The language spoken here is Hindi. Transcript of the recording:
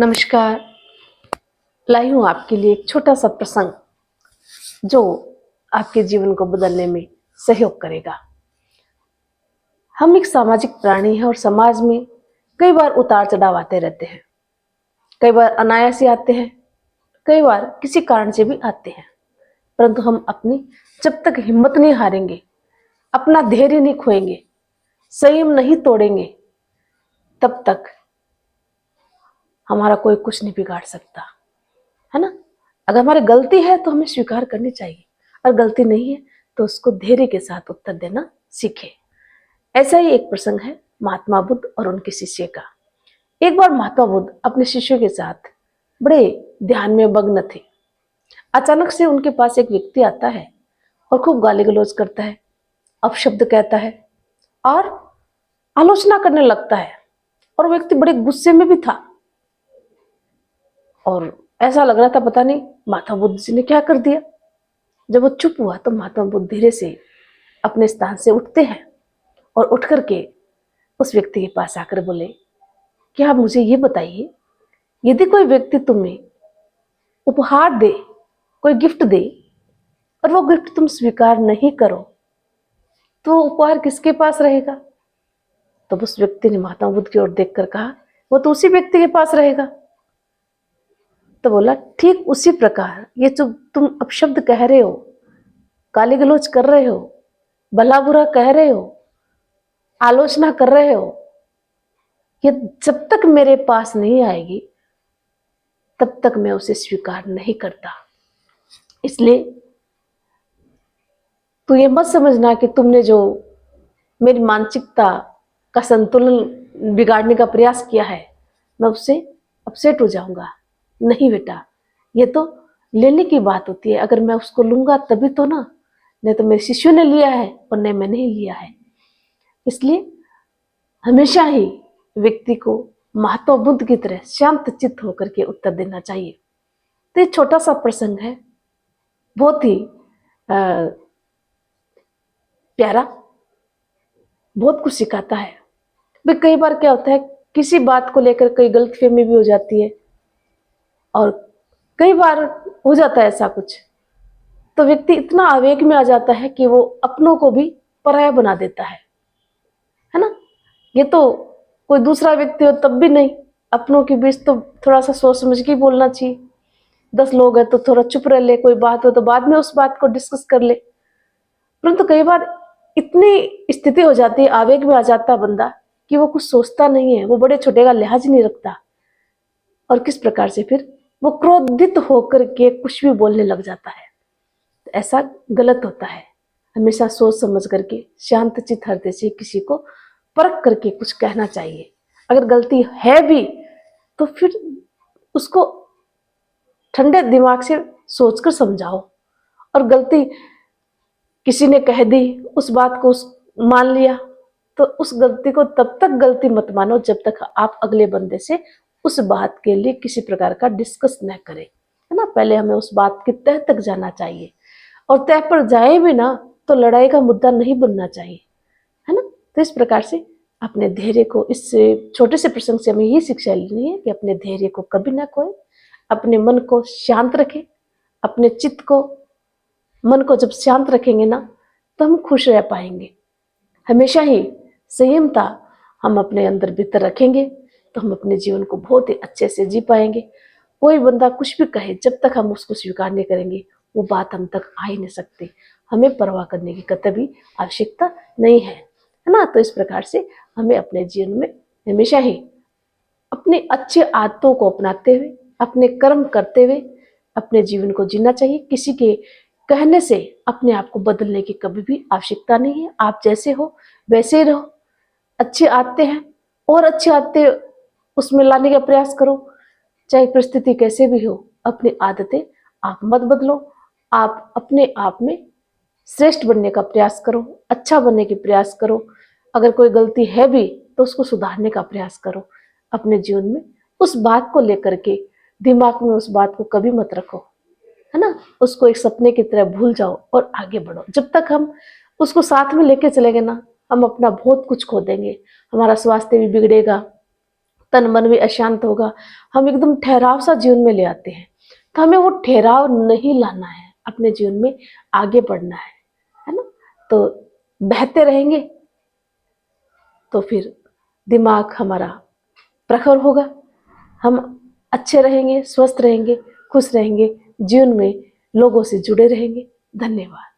नमस्कार। लाई हूँ आपके लिए एक छोटा सा प्रसंग जो आपके जीवन को बदलने में सहयोग करेगा। हम एक सामाजिक प्राणी हैं और समाज में कई बार उतार चढ़ाव आते रहते हैं। कई बार अनायास ही आते हैं, कई बार किसी कारण से भी आते हैं। परंतु हम अपनी जब तक हिम्मत नहीं हारेंगे, अपना धैर्य नहीं खोएंगे, संयम नहीं तोड़ेंगे, तब तक हमारा कोई कुछ नहीं बिगाड़ सकता, है ना। अगर हमारी गलती है तो हमें स्वीकार करनी चाहिए, और गलती नहीं है तो उसको धैर्य के साथ उत्तर देना सीखे। ऐसा ही एक प्रसंग है महात्मा बुद्ध और उनके शिष्य का। एक बार महात्मा बुद्ध अपने शिष्यों के साथ बड़े ध्यान में मग्न थे। अचानक से उनके पास एक व्यक्ति आता है और खूब गाली गलौज करता है, अपशब्द कहता है और आलोचना करने लगता है। और वो व्यक्ति बड़े गुस्से में भी था और ऐसा लग रहा था पता नहीं महात्मा बुद्ध जी ने क्या कर दिया। जब वो चुप हुआ तो महात्मा बुद्ध धीरे से अपने स्थान से उठते हैं और उठ करके उस व्यक्ति के पास आकर बोले कि आप मुझे ये बताइए, यदि कोई व्यक्ति तुम्हें उपहार दे, कोई गिफ्ट दे और वो गिफ्ट तुम स्वीकार नहीं करो तो उपहार किसके पास रहेगा। तो उस व्यक्ति ने महात्मा बुद्ध की ओर देखकर कहा, वो तो उसी व्यक्ति के पास रहेगा। तो बोला, ठीक उसी प्रकार ये जो तुम अपशब्द कह रहे हो, गाली गलौज कर रहे हो, भला बुरा कह रहे हो, आलोचना कर रहे हो, ये जब तक मेरे पास नहीं आएगी तब तक मैं उसे स्वीकार नहीं करता। इसलिए तू ये मत समझना कि तुमने जो मेरी मानसिकता का संतुलन बिगाड़ने का प्रयास किया है मैं उससे अपसेट हो जाऊंगा। नहीं बेटा, ये तो लेने की बात होती है। अगर मैं उसको लूंगा तभी तो ना, नहीं तो मेरे शिष्यों ने लिया है और नहीं मैंने ही लिया है। इसलिए हमेशा ही व्यक्ति को महात्मा बुद्ध की तरह शांत चित्त होकर के उत्तर देना चाहिए। तो ये छोटा सा प्रसंग है, बहुत ही प्यारा, बहुत कुछ सिखाता है। भाई कई बार क्या होता है, किसी बात को लेकर कई गलतफहमी भी हो जाती है और कई बार हो जाता है ऐसा कुछ, तो व्यक्ति इतना आवेग में आ जाता है कि वो अपनों को भी पराया बना देता है ना। ये तो कोई दूसरा व्यक्ति हो तब भी नहीं, अपनों के बीच तो थोड़ा सा सोच समझ के बोलना चाहिए। 10 लोग हैं तो थोड़ा चुप रह ले, कोई बात हो तो बाद में उस बात को डिस्कस कर ले। परंतु कई बार इतनी स्थिति हो जाती है, आवेग में आ जाता है बंदा कि वो कुछ सोचता नहीं है, वो बड़े छोटे का लिहाज नहीं रखता और किस प्रकार से फिर वो क्रोधित होकर के कुछ भी बोलने लग जाता है। तो ऐसा गलत होता है। हमेशा सोच समझ करके शांत चित्त हृदय से किसी को परख करके कुछ कहना चाहिए। अगर गलती है भी तो फिर उसको ठंडे दिमाग से सोचकर समझाओ। और गलती किसी ने कह दी, उस बात को मान लिया, तो उस गलती को तब तक गलती मत मानो जब तक आप अगले बंदे से उस बात के लिए किसी प्रकार का डिस्कस न करें, है ना। पहले हमें उस बात के तह तक जाना चाहिए और तह पर जाए भी ना तो लड़ाई का मुद्दा नहीं बनना चाहिए, है ना। तो इस प्रकार से अपने धैर्य को, इस छोटे से प्रसंग से हमें ये शिक्षा लेनी है कि अपने धैर्य को कभी ना खोए, अपने मन को शांत रखें। अपने चित्त को, मन को जब शांत रखेंगे ना तो हम खुश रह पाएंगे। हमेशा ही संयमता हम अपने अंदर भीतर रखेंगे तो हम अपने जीवन को बहुत ही अच्छे से जी पाएंगे। कोई बंदा कुछ भी कहे, जब तक हम उसको स्वीकार नहीं करेंगे वो बात हम तक आ ही नहीं सकती। हमें परवाह करने की कतई आवश्यकता नहीं है ना। तो इस प्रकार से हमें अपने जीवन में हमेशा ही अपनी अच्छी आदतों को अपनाते हुए, अपने कर्म करते हुए अपने जीवन को जीना चाहिए। किसी के कहने से अपने आप को बदलने की कभी भी आवश्यकता नहीं है। आप जैसे हो वैसे ही रहो। अच्छी आदतें हैं और अच्छी आदतें उसमें लाने का प्रयास करो, चाहे परिस्थिति कैसे भी हो। अपनी आदतें आप मत बदलो, आप अपने आप में श्रेष्ठ बनने का प्रयास करो, अच्छा बनने की प्रयास करो। अगर कोई गलती है भी तो उसको सुधारने का प्रयास करो। अपने जीवन में उस बात को लेकर के दिमाग में उस बात को कभी मत रखो, है ना। उसको एक सपने की तरह भूल जाओ और आगे बढ़ो। जब तक हम उसको साथ में लेके चलेंगे ना, हम अपना बहुत कुछ खो देंगे। हमारा स्वास्थ्य भी बिगड़ेगा, तन मन भी अशांत होगा, हम एकदम ठहराव सा जीवन में ले आते हैं। तो हमें वो ठहराव नहीं लाना है, अपने जीवन में आगे बढ़ना है ना। तो बहते रहेंगे तो फिर दिमाग हमारा प्रखर होगा, हम अच्छे रहेंगे, स्वस्थ रहेंगे, खुश रहेंगे, जीवन में लोगों से जुड़े रहेंगे। धन्यवाद।